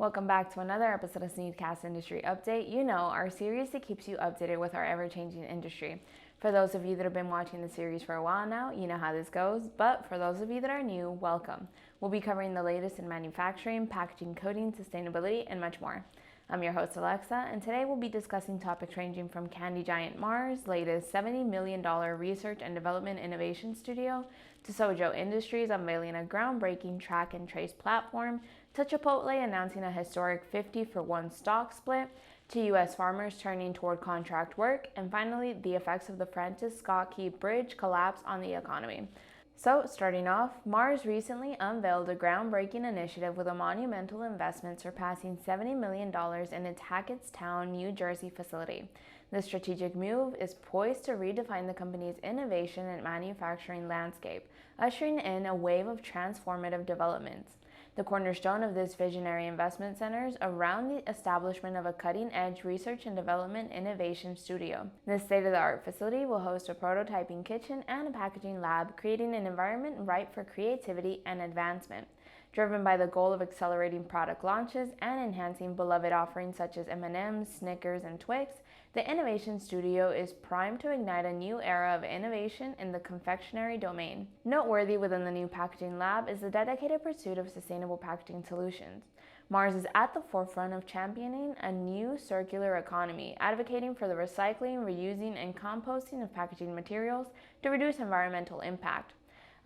Welcome back to another episode of SNEED-CAST Industry Update. You know, our series that keeps you updated with our ever-changing industry. For those of you that have been watching the series for a while now, you know how this goes, but for those of you that are new, welcome. We'll be covering the latest in manufacturing, packaging, coating, sustainability, and much more. I'm your host, Alexa, and today we'll be discussing topics ranging from candy giant Mars' latest $70 million research and development innovation studio, to Sojo Industries unveiling a groundbreaking track and trace platform, to Chipotle announcing a historic 50-for-1 stock split, to U.S. farmers turning toward contract work, and finally, the effects of the Francis Scott Key Bridge collapse on the economy. So, starting off, Mars recently unveiled a groundbreaking initiative with a monumental investment surpassing $70 million in its Hackettstown, New Jersey facility. This strategic move is poised to redefine the company's innovation and manufacturing landscape, ushering in a wave of transformative developments. The cornerstone of this visionary investment centers around the establishment of a cutting-edge research and development innovation studio. This state-of-the-art facility will host a prototyping kitchen and a packaging lab, creating an environment ripe for creativity and advancement. Driven by the goal of accelerating product launches and enhancing beloved offerings such as M&M's, Snickers, and Twix, the Innovation Studio is primed to ignite a new era of innovation in the confectionery domain. Noteworthy within the new packaging lab is the dedicated pursuit of sustainable packaging solutions. Mars is at the forefront of championing a new circular economy, advocating for the recycling, reusing, and composting of packaging materials to reduce environmental impact.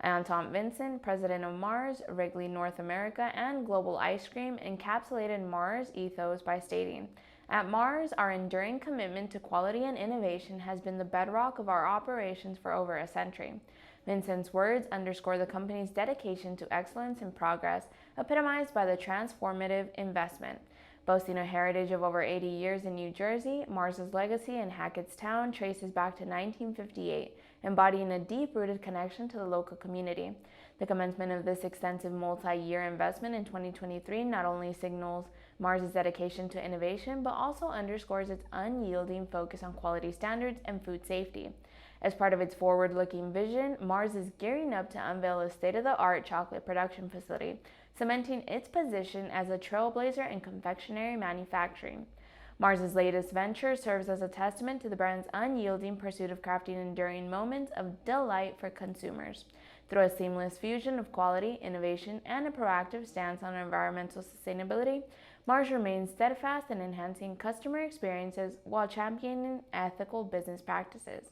Anton Vincent, president of Mars, Wrigley North America, and Global Ice Cream, encapsulated Mars' ethos by stating, "At Mars, our enduring commitment to quality and innovation has been the bedrock of our operations for over a century." Vincent's words underscore the company's dedication to excellence and progress, epitomized by the transformative investment. Boasting a heritage of over 80 years in New Jersey, Mars' legacy in Hackettstown traces back to 1958, embodying a deep-rooted connection to the local community. The commencement of this extensive multi-year investment in 2023 not only signals Mars' dedication to innovation, but also underscores its unyielding focus on quality standards and food safety. As part of its forward-looking vision, Mars is gearing up to unveil a state-of-the-art chocolate production facility, cementing its position as a trailblazer in confectionery manufacturing. Mars' latest venture serves as a testament to the brand's unyielding pursuit of crafting enduring moments of delight for consumers. Through a seamless fusion of quality, innovation, and a proactive stance on environmental sustainability, Mars remains steadfast in enhancing customer experiences while championing ethical business practices.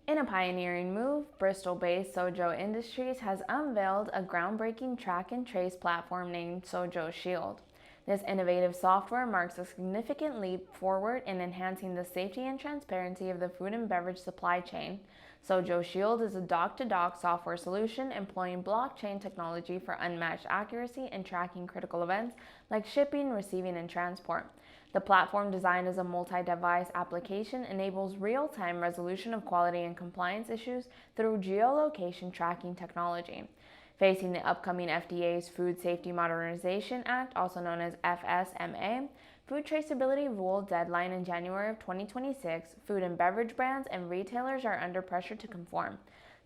In a pioneering move, Bristol-based Sojo Industries has unveiled a groundbreaking track and trace platform named Sojo Shield. This innovative software marks a significant leap forward in enhancing the safety and transparency of the food and beverage supply chain. Sojo Shield is a dock-to-dock software solution employing blockchain technology for unmatched accuracy in tracking critical events like shipping, receiving, and transport. The platform, designed as a multi-device application, enables real-time resolution of quality and compliance issues through geolocation tracking technology. Facing the upcoming FDA's Food Safety Modernization Act, also known as FSMA, food traceability rule deadline in January of 2026, food and beverage brands and retailers are under pressure to conform.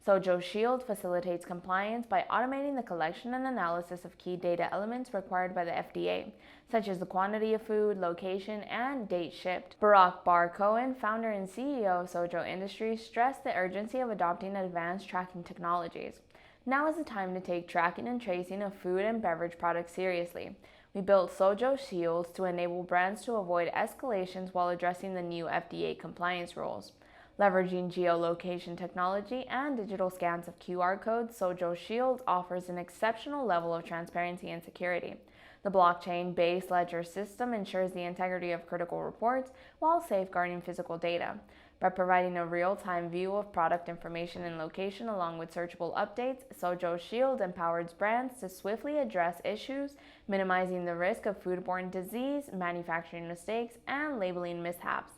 Sojo Shield facilitates compliance by automating the collection and analysis of key data elements required by the FDA, such as the quantity of food, location, and date shipped. Barack Bar Cohen, founder and CEO of Sojo Industries, stressed the urgency of adopting advanced tracking technologies. "Now is the time to take tracking and tracing of food and beverage products seriously. We built Sojo Shields to enable brands to avoid escalations while addressing the new FDA compliance rules." Leveraging geolocation technology and digital scans of QR codes, Sojo Shield offers an exceptional level of transparency and security. The blockchain-based ledger system ensures the integrity of critical reports while safeguarding physical data. By providing a real-time view of product information and location along with searchable updates, Sojo Shield empowers brands to swiftly address issues, minimizing the risk of foodborne disease, manufacturing mistakes, and labeling mishaps.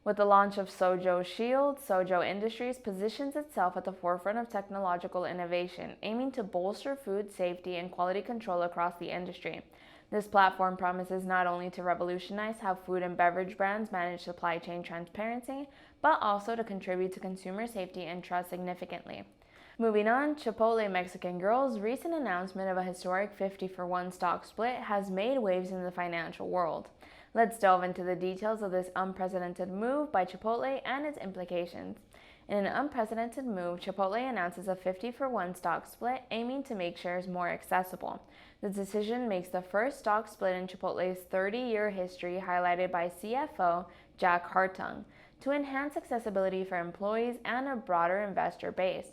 With the launch of Sojo Shield, Sojo Industries positions itself at the forefront of technological innovation, aiming to bolster food safety and quality control across the industry. This platform promises not only to revolutionize how food and beverage brands manage supply chain transparency, but also to contribute to consumer safety and trust significantly. Moving on, Chipotle Mexican Girl's recent announcement of a historic 50-for-1 stock split has made waves in the financial world. Let's delve into the details of this unprecedented move by Chipotle and its implications. In an unprecedented move, Chipotle announces a 50-for-1 stock split aiming to make shares more accessible. The decision makes the first stock split in Chipotle's 30-year history, highlighted by CFO Jack Hartung, to enhance accessibility for employees and a broader investor base.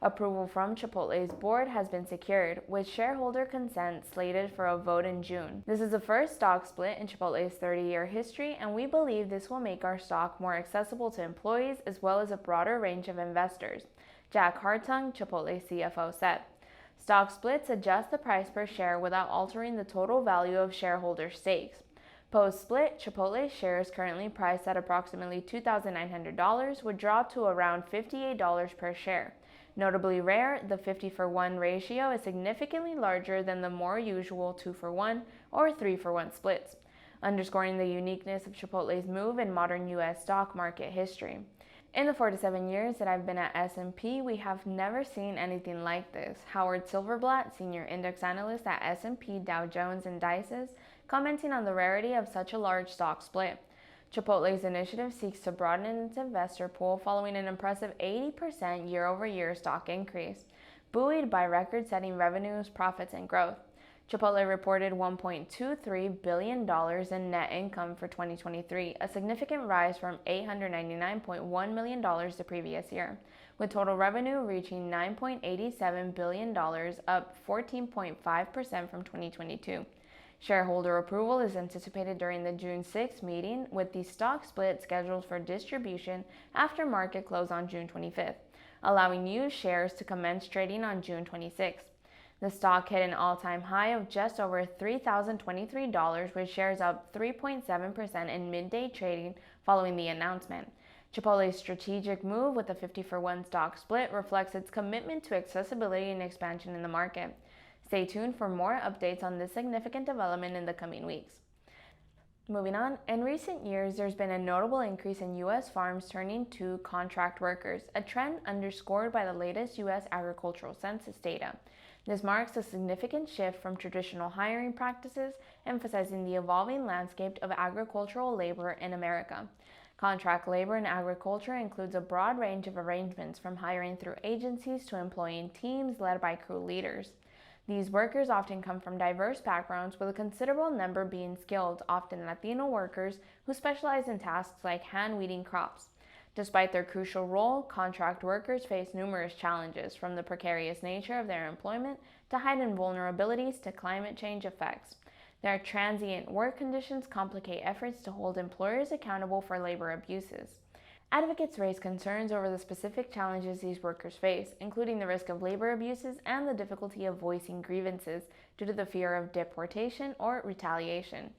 Approval from Chipotle's board has been secured, with shareholder consent slated for a vote in June. This is the first stock split in Chipotle's 30-year history, and we believe this will make our stock more accessible to employees as well as a broader range of investors, Jack Hartung, Chipotle CFO, said. Stock splits adjust the price per share without altering the total value of shareholder stakes. Post-split, Chipotle shares currently priced at approximately $2,900 would drop to around $58 per share. Notably rare, the 50-for-1 ratio is significantly larger than the more usual 2-for-1 or 3-for-1 splits, underscoring the uniqueness of Chipotle's move in modern U.S. stock market history. In the 4 to 7 years that I've been at S&P, we have never seen anything like this. Howard Silverblatt, senior index analyst at S&P Dow Jones Indices, commenting on the rarity of such a large stock split. Chipotle's initiative seeks to broaden its investor pool following an impressive 80% year-over-year stock increase, buoyed by record-setting revenues, profits, and growth. Chipotle reported $1.23 billion in net income for 2023, a significant rise from $899.1 million the previous year, with total revenue reaching $9.87 billion, up 14.5% from 2022. Shareholder approval is anticipated during the June 6 meeting, with the stock split scheduled for distribution after market close on June 25th, allowing new shares to commence trading on June 26th. The stock hit an all-time high of just over $3,023, with shares up 3.7% in midday trading following the announcement. Chipotle's strategic move with the 50-for-1 stock split reflects its commitment to accessibility and expansion in the market. Stay tuned for more updates on this significant development in the coming weeks. Moving on, in recent years, there's been a notable increase in U.S. farms turning to contract workers, a trend underscored by the latest U.S. agricultural census data. This marks a significant shift from traditional hiring practices, emphasizing the evolving landscape of agricultural labor in America. Contract labor in agriculture includes a broad range of arrangements, from hiring through agencies to employing teams led by crew leaders. These workers often come from diverse backgrounds, with a considerable number being skilled, often Latino workers who specialize in tasks like hand-weeding crops. Despite their crucial role, contract workers face numerous challenges, from the precarious nature of their employment to heightened vulnerabilities to climate change effects. Their transient work conditions complicate efforts to hold employers accountable for labor abuses. Advocates raise concerns over the specific challenges these workers face, including the risk of labor abuses and the difficulty of voicing grievances due to the fear of deportation or retaliation.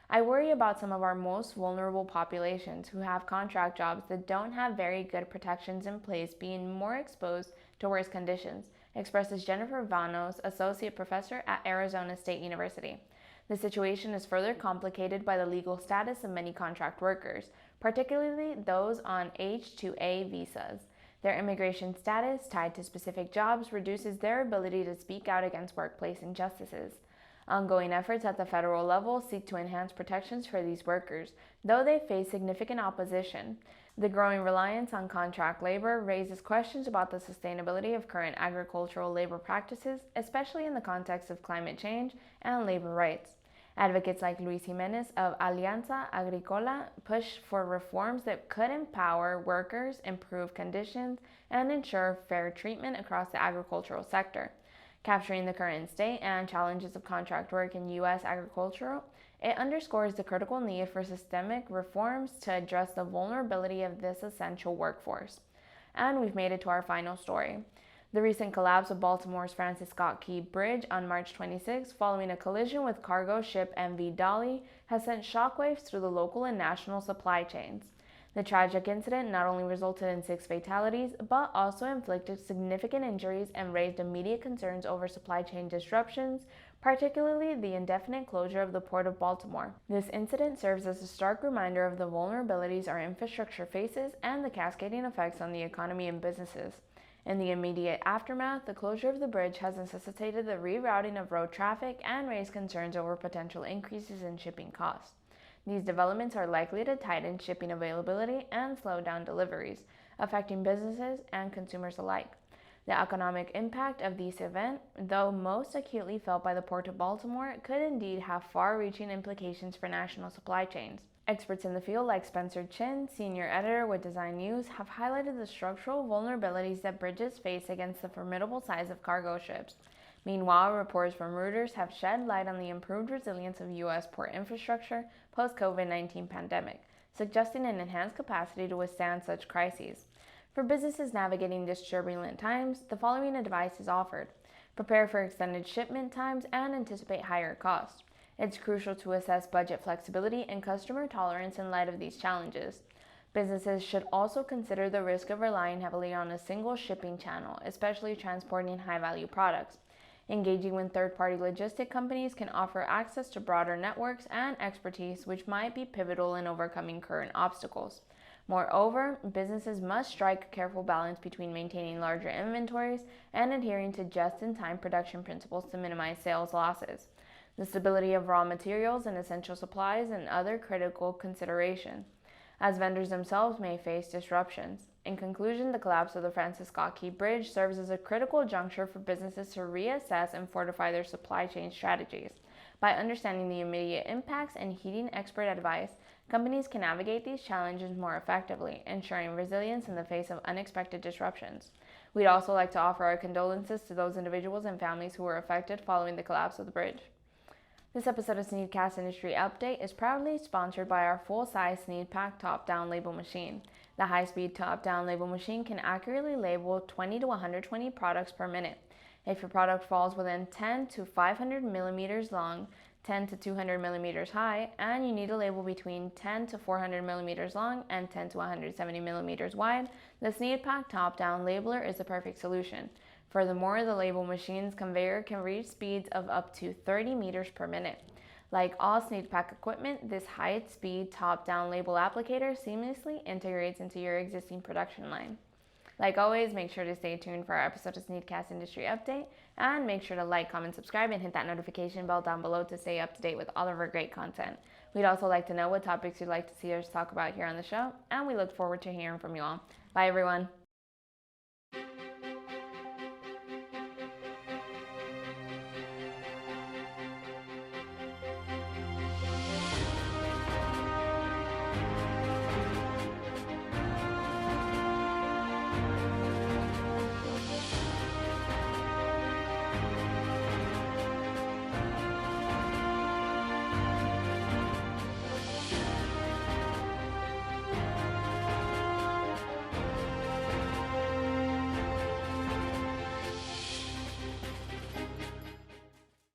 I worry about some of our most vulnerable populations who have contract jobs that don't have very good protections in place being more exposed to worse conditions, expresses Jennifer Vanos, associate professor at Arizona State University. The situation is further complicated by the legal status of many contract workers, particularly those on H-2A visas. Their immigration status, tied to specific jobs, reduces their ability to speak out against workplace injustices. Ongoing efforts at the federal level seek to enhance protections for these workers, though they face significant opposition. The growing reliance on contract labor raises questions about the sustainability of current agricultural labor practices, especially in the context of climate change and labor rights. Advocates like Luis Jimenez of Alianza Agricola push for reforms that could empower workers, improve conditions, and ensure fair treatment across the agricultural sector. Capturing the current state and challenges of contract work in U.S. agriculture, it underscores the critical need for systemic reforms to address the vulnerability of this essential workforce. And we've made it to our final story. The recent collapse of Baltimore's Francis Scott Key Bridge on March 26, following a collision with cargo ship MV Dolly, has sent shockwaves through the local and national supply chains. The tragic incident not only resulted in 6 fatalities, but also inflicted significant injuries and raised immediate concerns over supply chain disruptions, particularly the indefinite closure of the Port of Baltimore. This incident serves as a stark reminder of the vulnerabilities our infrastructure faces and the cascading effects on the economy and businesses. In the immediate aftermath, the closure of the bridge has necessitated the rerouting of road traffic and raised concerns over potential increases in shipping costs. These developments are likely to tighten shipping availability and slow down deliveries, affecting businesses and consumers alike. The economic impact of this event, though most acutely felt by the Port of Baltimore, could indeed have far-reaching implications for national supply chains. Experts in the field like Spencer Chin, senior editor with Design News, have highlighted the structural vulnerabilities that bridges face against the formidable size of cargo ships. Meanwhile, reports from Reuters have shed light on the improved resilience of U.S. port infrastructure post-COVID-19 pandemic, suggesting an enhanced capacity to withstand such crises. For businesses navigating these turbulent times, the following advice is offered. Prepare for extended shipment times and anticipate higher costs. It's crucial to assess budget flexibility and customer tolerance in light of these challenges. Businesses should also consider the risk of relying heavily on a single shipping channel, especially transporting high-value products. Engaging with third-party logistic companies can offer access to broader networks and expertise, which might be pivotal in overcoming current obstacles. Moreover, businesses must strike a careful balance between maintaining larger inventories and adhering to just-in-time production principles to minimize sales losses. The stability of raw materials and essential supplies and other critical considerations, as vendors themselves may face disruptions. In conclusion, the collapse of the Francis Scott Key Bridge serves as a critical juncture for businesses to reassess and fortify their supply chain strategies. By understanding the immediate impacts and heeding expert advice, companies can navigate these challenges more effectively, ensuring resilience in the face of unexpected disruptions. We'd also like to offer our condolences to those individuals and families who were affected following the collapse of the bridge. This episode of SNEED-CAST Industry Update is proudly sponsored by our full-size SNEED-Pack top-down label machine. The high-speed top-down label machine can accurately label 20 to 120 products per minute. If your product falls within 10 to 500 millimeters long, 10 to 200 millimeters high, and you need a label between 10 to 400 millimeters long and 10 to 170 millimeters wide, the SNEED-Pack top-down labeler is the perfect solution. Furthermore, the label machine's conveyor can reach speeds of up to 30 meters per minute. Like all SNEED-Pack equipment, this high-speed top-down label applicator seamlessly integrates into your existing production line. Like always, make sure to stay tuned for our episode of SNEED-CAST Industry Update, and make sure to like, comment, subscribe, and hit that notification bell down below to stay up to date with all of our great content. We'd also like to know what topics you'd like to see us talk about here on the show, and we look forward to hearing from you all. Bye, everyone.